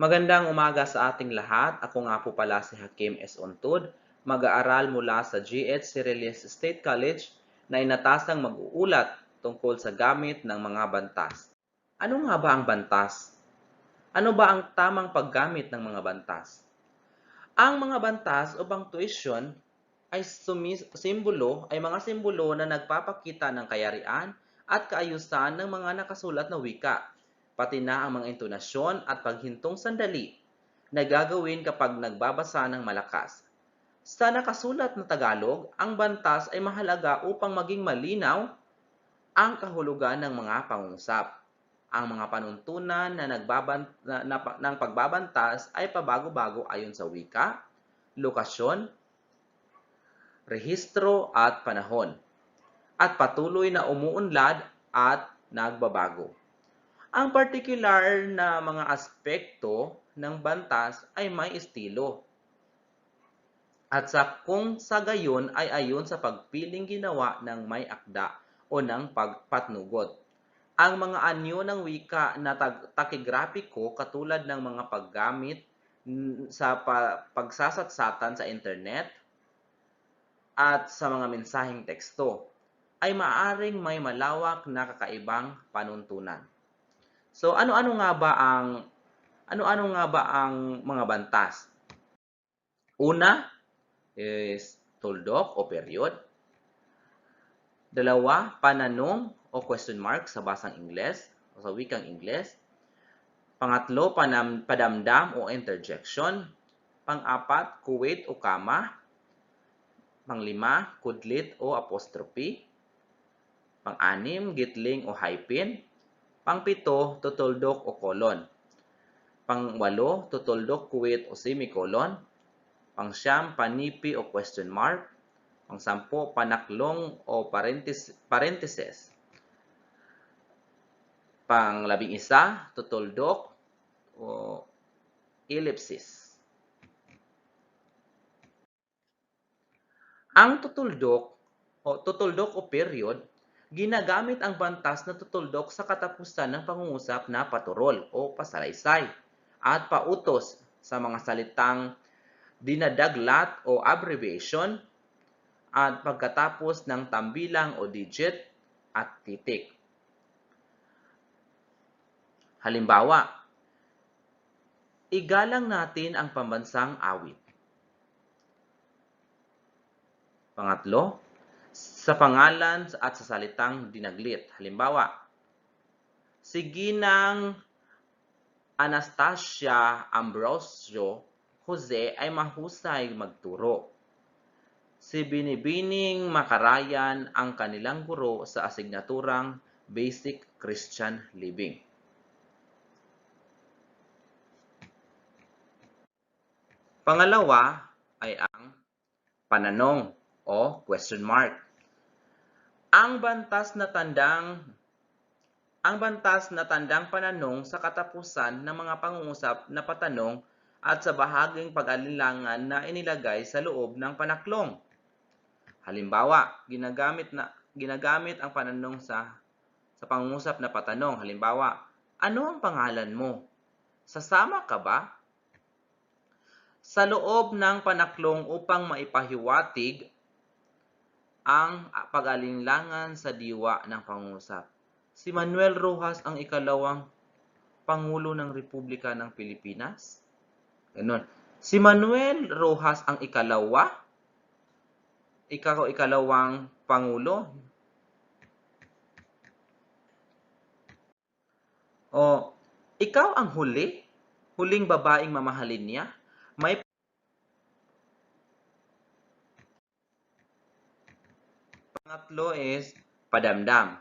Magandang umaga sa ating lahat. Ako nga po pala si Hakim S. Untod, mag-aaral mula sa GH Cireles State College na inatasang mag-uulat tungkol sa gamit ng mga bantas. Ano nga ba ang bantas? Ano ba ang tamang paggamit ng mga bantas? Ang mga bantas o punctuation ay mga simbolo na nagpapakita ng kayarian at kaayusan ng mga nakasulat na wika, pati na ang mga intonasyon at paghintong sandali na gagawin kapag nagbabasa ng malakas. Sa nakasulat na Tagalog, ang bantas ay mahalaga upang maging malinaw ang kahulugan ng mga pangungusap. Ang mga panuntunan ng pagbabantas ay pabago-bago ayon sa wika, lokasyon, rehistro at panahon, at patuloy na umuunlad at nagbabago. Ang particular na mga aspekto ng bantas ay may estilo, at kung sa gayon ay ayon sa pagpiling ginawa ng may akda o ng pagpatnugot. Ang mga anyo ng wika na takigrapiko katulad ng mga paggamit sa pagsasatsatan sa internet at sa mga mensaheng teksto ay maaaring may malawak na kakaibang panuntunan. So ano-ano nga ba ang mga bantas? Una is tuldok o period. Dalawa, pananong o question mark sa basang Ingles o sa wikang Ingles. Pangatlo, padamdam o interjection. Pang-apat, kuwit o kama. Pang-lima, kudlit o apostrophe. Pang-anim, gitling o hyphen. Pang-pito, tutuldok o colon. Pang-walo, tutuldok, kuwit o semicolon. Pang-siyam, panipi o question mark. Pang-sampo, panaklong o parenthesis. Pang-11, tutuldok o ellipsis. Ang tutuldok o period, ginagamit ang bantas na tutuldok sa katapusan ng pangungusap na paturol o pasalaysay at pautos sa mga salitang dinadaglat o abbreviation at pagkatapos ng tambilang o digit at titik. Halimbawa, igalang natin ang pambansang awit. Pangatlo, sa pangalan at sa salitang dinaglit. Halimbawa, si Ginang Anastasia Ambrosio Jose ay mahusay magturo. Si Binibining Makarayan ang kanilang guro sa asignaturang Basic Christian Living. Pangalawa ay ang pananong o question mark. Ang bantas na tandang pananong sa katapusan ng mga pangungusap na patanong at sa bahaging pag-alinlangan na inilagay sa loob ng panaklong. Halimbawa, ginagamit ang pananong sa pangungusap na patanong. Halimbawa, ano ang pangalan mo? Sasama ka ba? Sa loob ng panaklong upang maipahiwatig ang pag-alinlangan sa diwa ng pangungusap. Si Manuel Rojas ang ikalawang Pangulo ng Republika ng Pilipinas. Ganun. Si Manuel Rojas ang ikalawang Pangulo. O, ikaw ang huling babaeng mamahalin niya. May pangatlo is padamdam.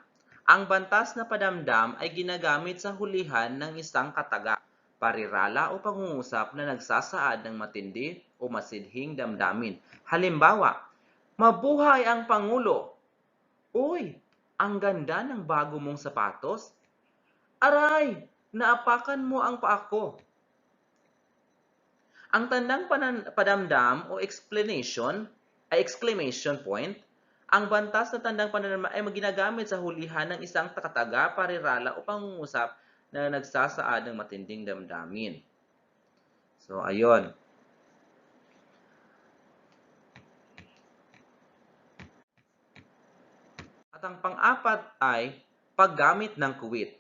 Ang bantas na padamdam ay ginagamit sa hulihan ng isang kataga, parirala o pangungusap na nagsasaad ng matindi o masidhing damdamin. Halimbawa, mabuhay ang Pangulo! Uy, ang ganda ng bago mong sapatos! Aray, naapakan mo ang paa ko! Ang tandang padamdam o exclamation point. Ang bantas na tandang pananalima ay ginagamit sa hulihan ng isang takataga, parirala o pangungusap na nagsasaad ng matinding damdamin. So, ayun. At ang pang-apat ay paggamit ng kuwit.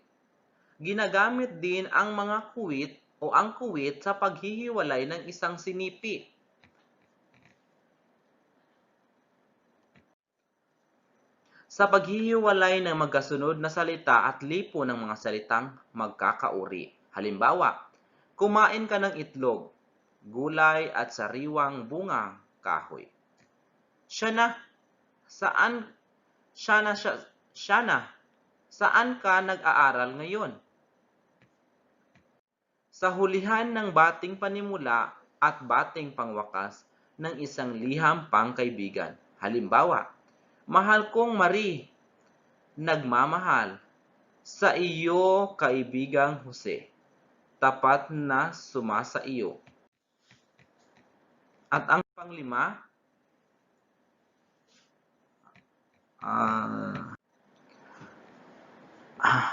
Ginagamit din ang mga kuwit o ang kuwit sa paghihiwalay ng isang sinipi. Sa paghihiwalay ng magkasunod na salita at lipo ng mga salitang magkakauri. Halimbawa, kumain ka ng itlog, gulay at sariwang bunga kahoy. Siya na, saan, siya na, saan ka nag-aaral ngayon? Sa hulihan ng bating panimula at bating pangwakas ng isang liham pangkaibigan. Halimbawa, mahal kong Marie, nagmamahal sa iyo kaibigang Jose, tapat na sumasa iyo. At ang panglima,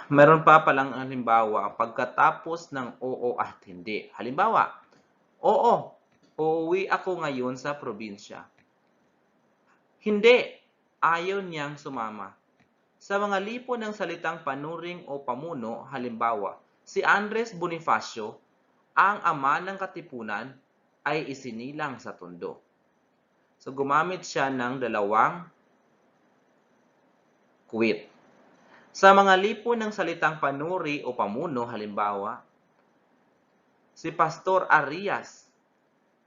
meron pa palang halimbawa pagkatapos ng oo at hindi. Halimbawa, oo, uuwi ako ngayon sa probinsya. Hindi, ayaw niyang sumama. Sa mga lipo ng salitang panuring o pamuno, halimbawa, si Andres Bonifacio, ang ama ng katipunan, ay isinilang sa tondo. So, gumamit siya ng dalawang quit. Sa mga lipo ng salitang panuri o pamuno, halimbawa, si Pastor Arias,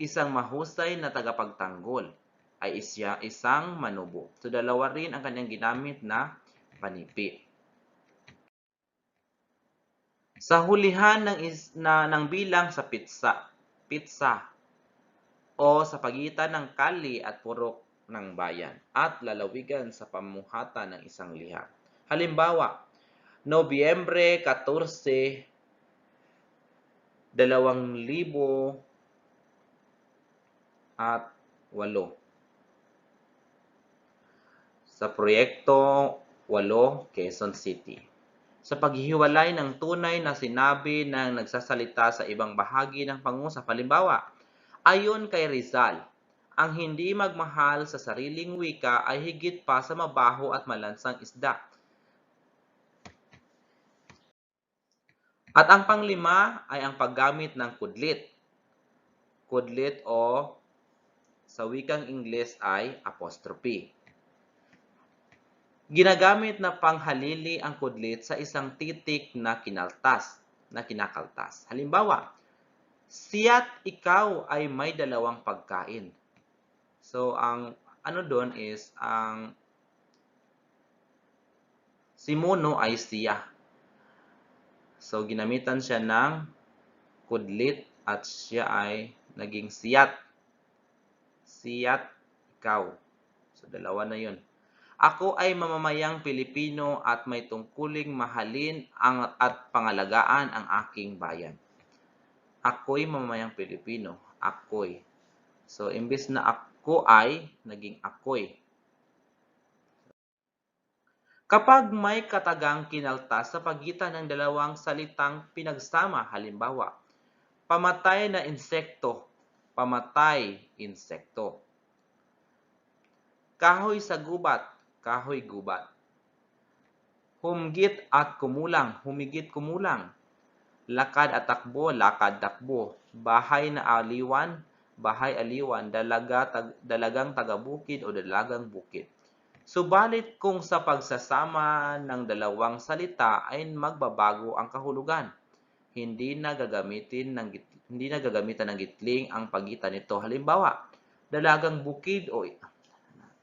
isang mahusay na tagapagtanggol, ay isang manubo. So, dalawa rin ang kanyang ginamit na panipi. Sa hulihan ng bilang sa pitsa, o sa pagitan ng kali at purok ng bayan, at lalawigan sa pamuhatan ng isang liha. Halimbawa, Nobyembre 14, 2008. Sa Proyekto 8, Quezon City. Sa paghihiwalay ng tunay na sinabi ng nagsasalita sa ibang bahagi ng pangusap. Halimbawa, ayon kay Rizal, ang hindi magmahal sa sariling wika ay higit pa sa mabaho at malansang isda. At ang panglima ay ang paggamit ng kudlit. Kudlit o sa wikang Ingles ay apostrophe. Ginagamit na panghalili ang kudlit sa isang titik na kinakaltas. Halimbawa, siya't ikaw ay may dalawang pagkain. So, ang ano doon is, ang si Mono ay siya. So, ginamitan siya ng kudlit at siya ay naging siyat. Siyat, ikaw. So, dalawa na yun. Ako ay mamamayang Pilipino at may tungkuling mahalin at pangalagaan ang aking bayan. Ako'y mamamayang Pilipino. Ako'y. So, imbes na ako ay, naging ako'y. Kapag may katagang kinaltas sa pagitan ng dalawang salitang pinagsama, halimbawa, pamatay na insekto, pamatay, insekto. Kahoy sa gubat, kahoy gubat. Humgit at kumulang, humigit kumulang. Lakad at takbo, lakad takbo. Bahay na aliwan, bahay aliwan. Dalagang tagabukid o dalagang bukid. Subalit kung sa pagsasama ng dalawang salita ay magbabago ang kahulugan, hindi na gagamitan ng gitling ang pagitan nito. Halimbawa, dalagang bukid o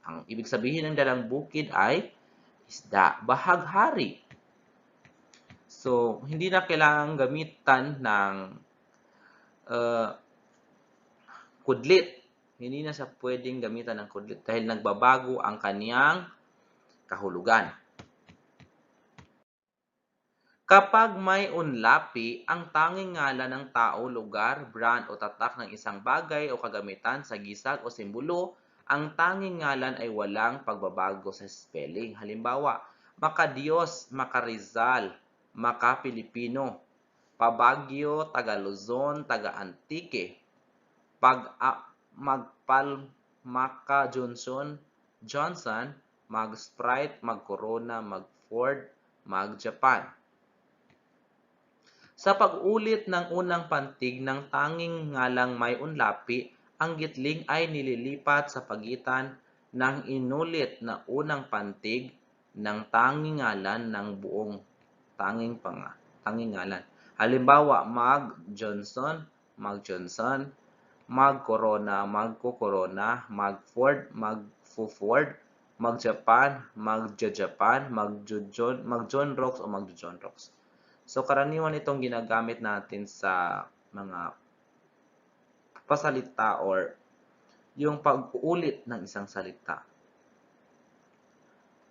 ang ibig sabihin ng dalang bukid ay isda, bahaghari. So, hindi na kailangang gamitan ng kudlit. Hindi na siya pwedeng gamitan ng kudlit dahil nagbabago ang kaniyang kahulugan. Kapag may unlapi, ang tanging ngalan ng tao, lugar, brand o tatak ng isang bagay o kagamitan sa gisag o simbolo, ang tanging ngalan ay walang pagbabago sa spelling. Halimbawa, Makadiyos, Makarizal, Makapilipino. Pabagyo, taga Luzon, taga Antique. Magpalmaka Johnson, mag-Sprite, mag-Corona, mag-Ford, mag-Japan. Sa pag-ulit ng unang pantig ng tanging ngalang may unlapi, ang gitling ay nililipat sa pagitan ng inulit na unang pantig ng tanging ngalan ng buong tanging ngalan. Halimbawa, mag-Johnson, mag-Johnson, mag-Corona, magko-Corona, mag-Ford, magfo-Ford, mag-Japan, magja-Japan, mag-John Rocks o mag-John Rocks. So, karaniwan itong ginagamit natin sa mga pasalita or yung pag-uulit ng isang salita.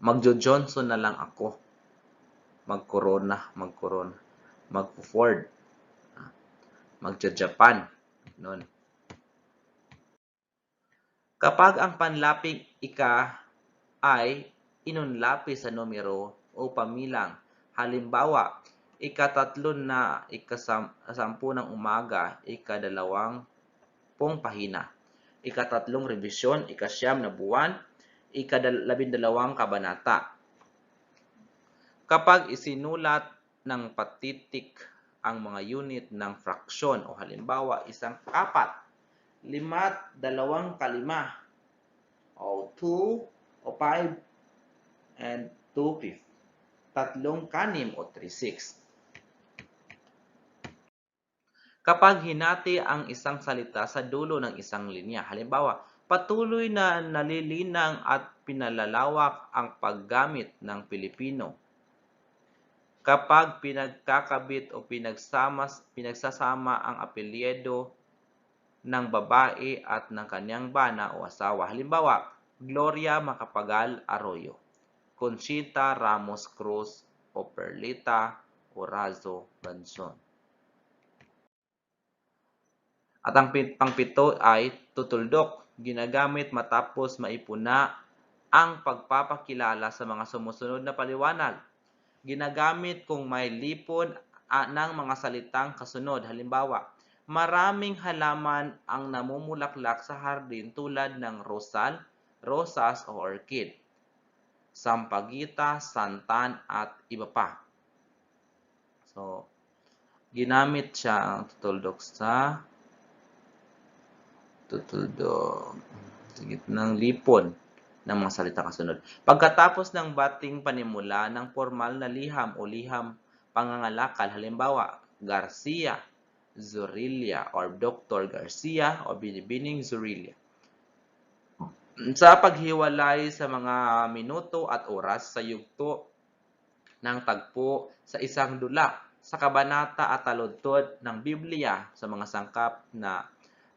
Magjo-Johnson na lang ako. Mag-Corona, mag-Ford, magja-Japan. Noon. Kapag ang panlaping ika ay inunlapi sa numero o pamilang, halimbawa, ika-3 na ika-10 ng umaga, ika-20 pahina, ika-3 rebisyon, ika-9 na buwan, ika-12 kabanata. Kapag isinulat ng patitik ang mga unit ng fraksyon o halimbawa, 1/4, 5, 2/5, o 2 o 5, and 2/5, 3/6 o 3/6. Kapag hinati ang isang salita sa dulo ng isang linya, halimbawa, patuloy na nalilinang at pinalalawak ang paggamit ng Pilipino. Kapag pinagkakabit o pinagsasama ang apelyido ng babae at ng kanyang bana o asawa. Halimbawa, Gloria Macapagal Arroyo, Conchita Ramos Cruz o Perlita Orazo Banson. At ang pangpito ay tutuldok, ginagamit matapos maipuna ang pagpapakilala sa mga sumusunod na paliwanag. Ginagamit kung may lipon ng mga salitang kasunod. Halimbawa, maraming halaman ang namumulaklak sa hardin tulad ng rosas o orchid, sampagita, santan, at iba pa. So, ginamit siya ang tutuldok sa ng lipon ng mga salita kasunod. Pagkatapos ng bating panimula ng formal na liham o liham pangangalakal, halimbawa, Garcia, Zorilla, or Dr. Garcia o Binibining Zorilla. Sa paghiwalay sa mga minuto at oras sa yugto ng tagpo sa isang dula, sa kabanata at taludtod ng Biblia sa mga sangkap na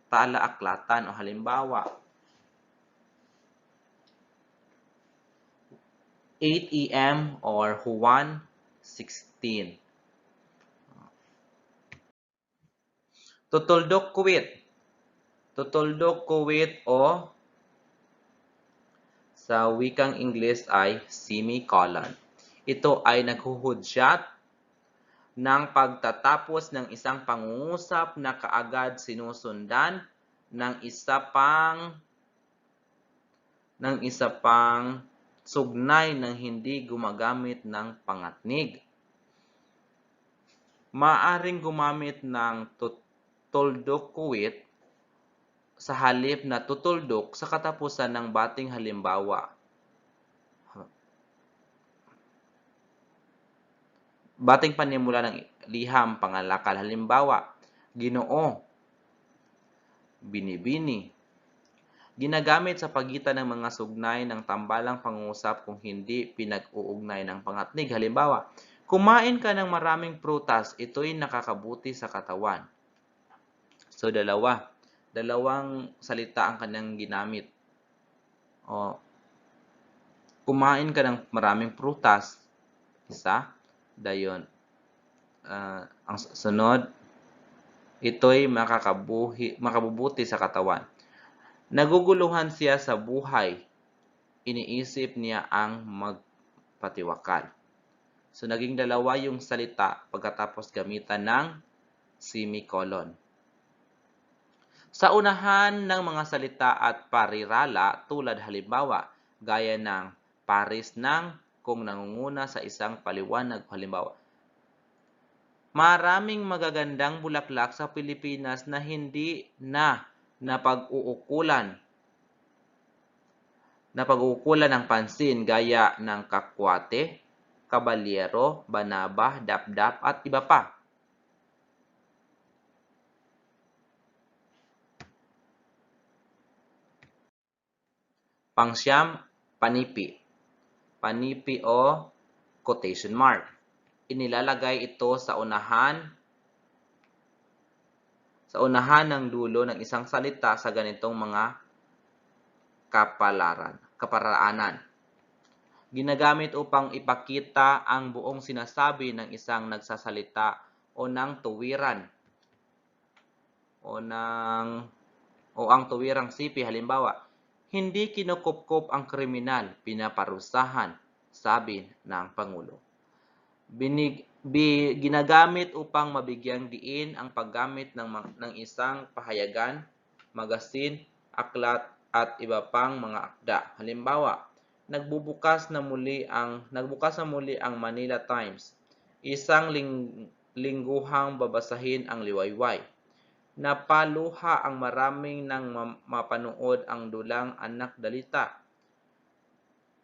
talaaklatan o halimbawa, 8 AM or Juan 16. Tutuldok kuwit. Tutuldok kuwit o sa wikang Ingles ay semicolon. Ito ay naghuhudyat ng pagtatapos ng isang pangungusap na kaagad sinusundan ng isa pang sugnay ng hindi gumagamit ng pangatnig. Maaring gumamit ng tutuldok kuwit sa halip na tutuldok sa katapusan ng bating halimbawa. Bating panimula ng liham pangalakal, halimbawa, Ginoo, Binibini. Ginagamit sa pagitan ng mga sugnay ng tambalang pangungusap kung hindi pinag-uugnay ng pangatnig. Halimbawa, kumain ka ng maraming prutas, ito'y nakakabuti sa katawan. So, dalawang salita ang kanyang ginamit. O, kumain ka ng maraming prutas, isa. Dayon. Ang sunod, ito'y makabubuti sa katawan. Naguguluhan siya sa buhay. Iniisip niya ang magpatiwakal. So, naging dalawa yung salita pagkatapos gamitan ng semicolon. Sa unahan ng mga salita at parirala tulad halimbawa, gaya ng paris ng kung nangunguna sa isang paliwanag halimbawa. Maraming magagandang bulaklak sa Pilipinas na hindi na napag-uukulan ng pansin gaya ng kakwate, kabalyero, banaba, dapdap at iba pa. Pangsyam, panipi. Panipi o quotation mark. Inilalagay ito sa unahan ng dulo ng isang salita sa ganitong mga kaparaanan. Ginagamit upang ipakita ang buong sinasabi ng isang nagsasalita o ng tuwiran o ang tuwirang sipi. Halimbawa, hindi kinukupkup ang kriminal, pinaparusahan, sabi ng Pangulo. Ginagamit upang mabigyang diin ang paggamit ng isang pahayagan, magasin, aklat, at iba pang mga akda. Halimbawa, nagbubukas na muli ang Manila Times. Isang lingguhang babasahin ang liwayway. Napaluha ang maraming nang mapanood ang dulang anak dalita.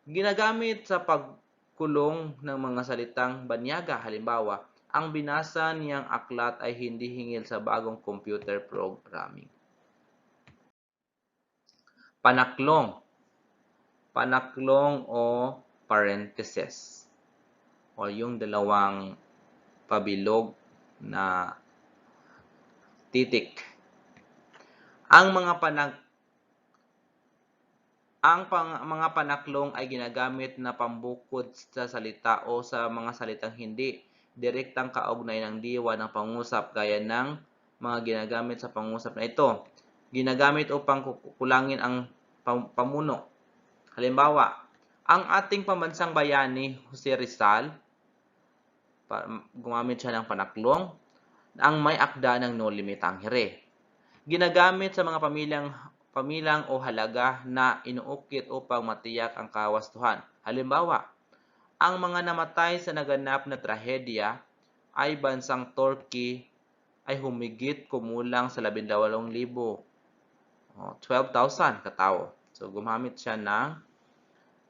Ginagamit sa pagkulong ng mga salitang banyaga. Halimbawa, ang binasa niyang aklat ay hindi hingil sa bagong computer programming. Panaklong. Panaklong o parenthesis. O yung dalawang pabilog na titik. Ang mga panaklong ay ginagamit na pambukod sa salita o sa mga salitang hindi direktang kaugnay ng diwa ng pangusap gaya ng mga ginagamit sa pangusap na ito. Ginagamit upang kulangin ang pamuno. Halimbawa, ang ating pambansang bayani, Jose Rizal, gumamit siya ng panaklong, ang may akda ng no limit tangere. Ginagamit sa mga pamilang o halaga na inuukit upang matiyak ang kawastuhan. Halimbawa, ang mga namatay sa naganap na trahedya ay bansang Turkey ay humigit kumulang sa 12,000. 12,000 katao. So, gumamit siya ng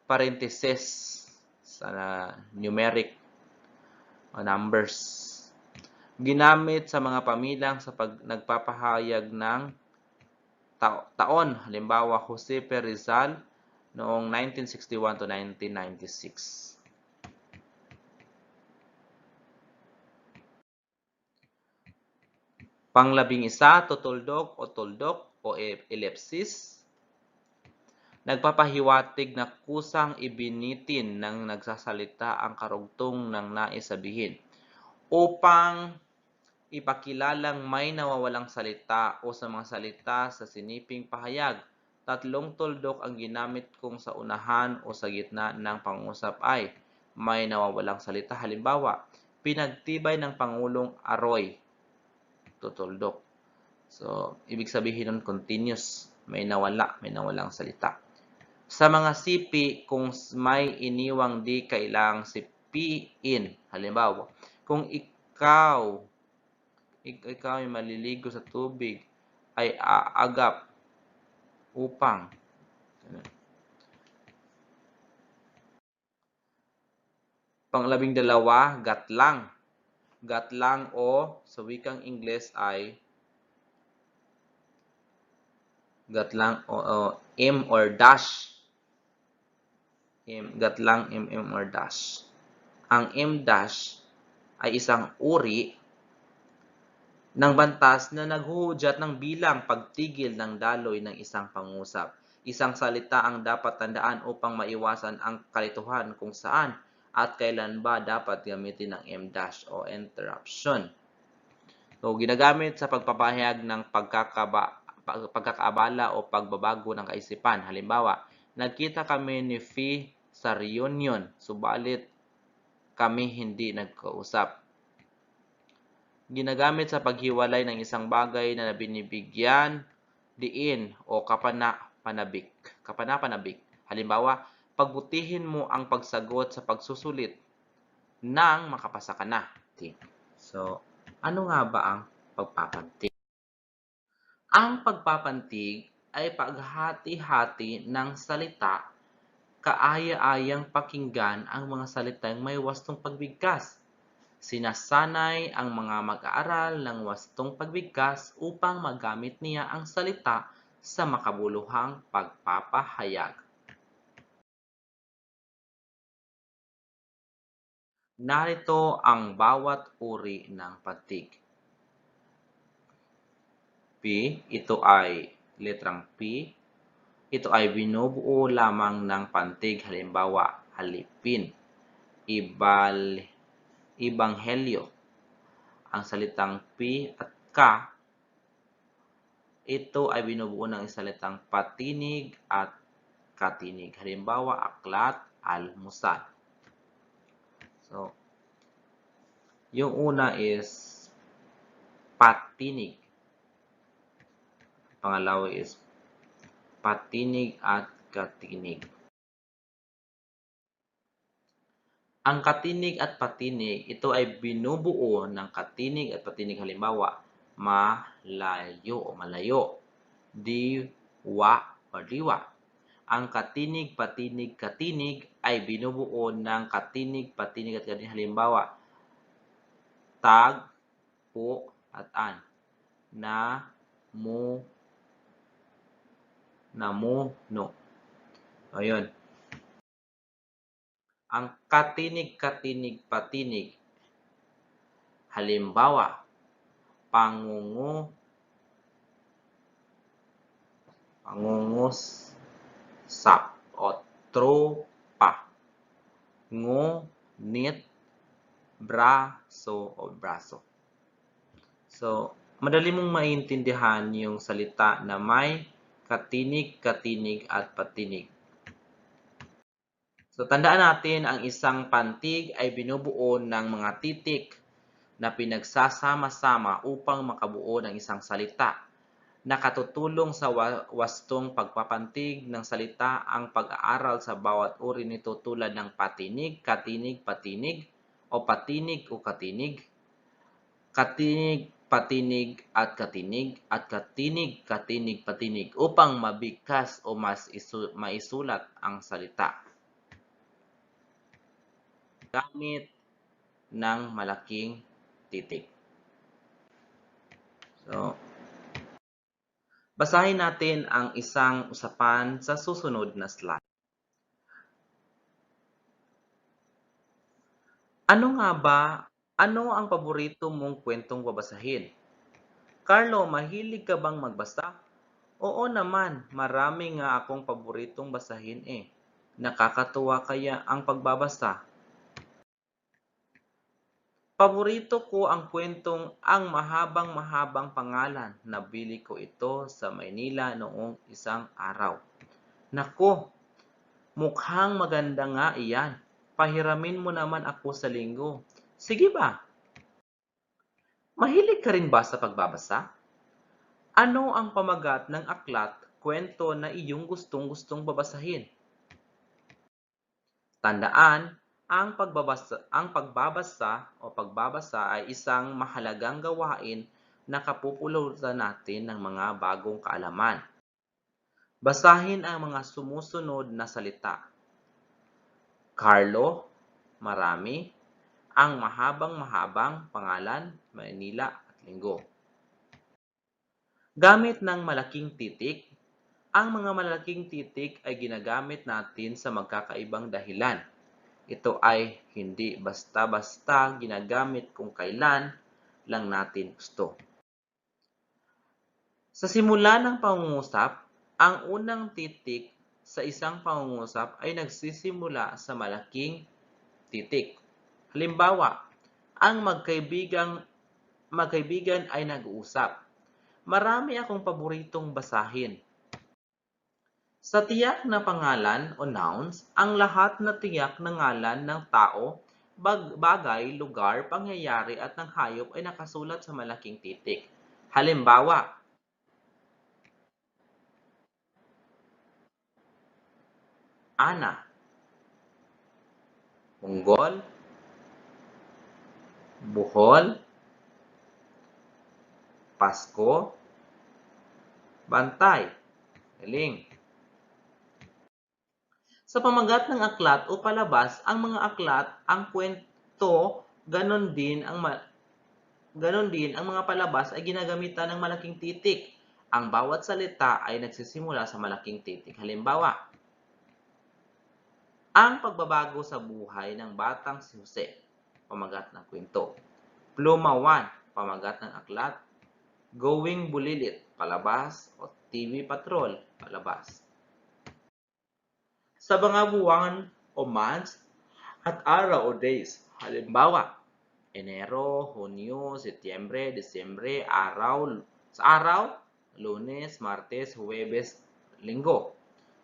parenthesis sa numeric numbers. Ginamit sa mga pamilang sa nagpapahayag ng taon. Halimbawa, Jose P. Rizal noong 1961 to 1996. Pang-11, tutuldok o tuldok o ellipsis. Nagpapahiwatig na kusang ibinitin ng nagsasalita ang karugtong ng nais sabihin upang ipakilalang may nawawalang salita o sa mga salita sa siniping pahayag. Tatlong tuldok ang ginamit kung sa unahan o sa gitna ng pangusap ay may nawawalang salita. Halimbawa, pinagtibay ng Pangulong Aroy. Tutuldok. So, ibig sabihin nun continuous. May nawalang salita. Sa mga sipi, kung may iniwang di kailang sipiin. Halimbawa, kung ikaw ay maliligo sa tubig, ay aagap upang. Pang-12, gatlang. Gatlang o sa wikang Ingles ay gatlang o M or dash. Gatlang M or dash. Ang M dash ay isang uri ng bantas na naghuhudyat ng bilang pagtigil ng daloy ng isang pangusap. Isang salita ang dapat tandaan upang maiwasan ang kalituhan kung saan at kailan ba dapat gamitin ang M dash o interruption. So, ginagamit sa pagpapahayag ng pagkakaabala o pagbabago ng kaisipan. Halimbawa, nagkita kami ni Fee sa reunion, subalit kami hindi nagkausap. Ginagamit sa paghiwalay ng isang bagay na binibigyan diin o kapana-panabik. Halimbawa, pagbutihin mo ang pagsagot sa pagsusulit nang makapasa ka na. So, ano nga ba ang pagpapantig? Ang pagpapantig ay paghati-hati ng salita, kaaya-ayang pakinggan ang mga salitang may wastong pagbigkas. Sinasanay ang mga mag-aaral ng wastong pagbigkas upang magamit niya ang salita sa makabuluhang pagpapahayag. Narito ang bawat uri ng pantig. P, ito ay letrang P. Ito ay binubuo lamang ng pantig, halimbawa, alipin, ibanghelyo. Ang salitang P at K, ito ay binubuo ng salitang patinig at katinig. Halimbawa, aklat, almusal. So, yung una is patinig. Pangalawa is patinig at katinig. Ang katinig at patinig, ito ay binubuo ng katinig at patinig. Halimbawa, malayo o malayo, diwa o diwa. Ang katinig, patinig, katinig ay binubuo ng katinig, patinig at katinig. Halimbawa, tag, po, at an. Na, mu, no. Ayun. Ang katinig, katinig, patinig. Halimbawa, pangungusap o tropa. Ngunit, braso o braso. So, madali mong maintindihan yung salita na may katinig, katinig at patinig. So, tandaan natin ang isang pantig ay binubuo ng mga titik na pinagsasama-sama upang makabuo ng isang salita. Nakatutulong sa wastong pagpapantig ng salita ang pag-aaral sa bawat uri nito tulad ng patinig, katinig, patinig, o patinig o katinig, katinig, patinig at katinig, at katinig, katinig, patinig upang mabigkas o maisulat ang salita. Gamit ng malaking titik. So, basahin natin ang isang usapan sa susunod na slide. Ano ang paborito mong kwentong babasahin? Carlo, mahilig ka bang magbasa? Oo naman, marami nga akong paboritong basahin eh. Nakakatuwa kaya ang pagbabasa. Paborito ko ang kwentong Ang Mahabang-Mahabang Pangalan. Nabili ko ito sa Maynila noong isang araw. Naku, mukhang maganda nga iyan. Pahiramin mo naman ako sa linggo. Sige ba? Mahilig ka rin ba sa pagbabasa? Ano ang pamagat ng aklat, kwento na iyong gustong-gustong babasahin? Tandaan, ang pagbabasa ay isang mahalagang gawain na kapupulutan natin ng mga bagong kaalaman. Basahin ang mga sumusunod na salita. Carlo, marami. Ang mahabang-mahabang pangalan, Maynila at linggo. Gamit ng malaking titik. Ang mga malaking titik ay ginagamit natin sa magkakaibang dahilan. Ito ay hindi basta-basta ginagamit kung kailan lang natin gusto. Sa simula ng pangungusap, ang unang titik sa isang pangungusap ay nagsisimula sa malaking titik. Halimbawa, ang magkaibigan ay nag-uusap. Marami akong paboritong basahin. Sa tiyak na pangalan o nouns, ang lahat na tiyak na ngalan ng tao bagay, lugar, pangyayari at ng hayop ay nakasulat sa malaking titik. Halimbawa, Ana, Munggol, Buhol, Pasko, Bantay. Galing. Sa pamagat ng aklat o palabas, ang mga aklat, ang kwento, ganon din ang mga palabas ay ginagamitan ng malaking titik. Ang bawat salita ay nagsisimula sa malaking titik. Halimbawa, ang pagbabago sa buhay ng batang si Jose, pamagat ng kwento. Pluma 1, pamagat ng aklat. Going Bulilit, palabas, o TV Patrol, palabas. Sa mga buwan o months at araw o days, halimbawa, Enero, Hunyo, Setyembre, Disyembre, sa araw, Lunes, Martes, Huwebes, Linggo.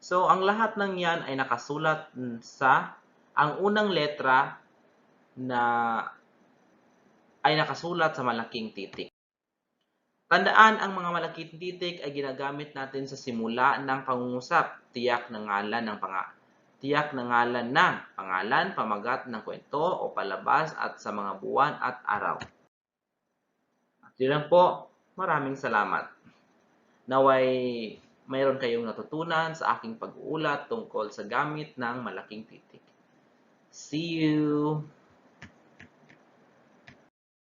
So, ang lahat ng yan ay nakasulat sa ang unang letra na ay nakasulat sa malaking titik. Tandaan, ang mga malaking titik ay ginagamit natin sa simula ng pangungusap, tiyak na ngalan ng pangalan, pamagat ng kwento o palabas at sa mga buwan at araw. At yun lang po, maraming salamat. Naway mayroon kayong natutunan sa aking pag-uulat tungkol sa gamit ng malaking titik. See you!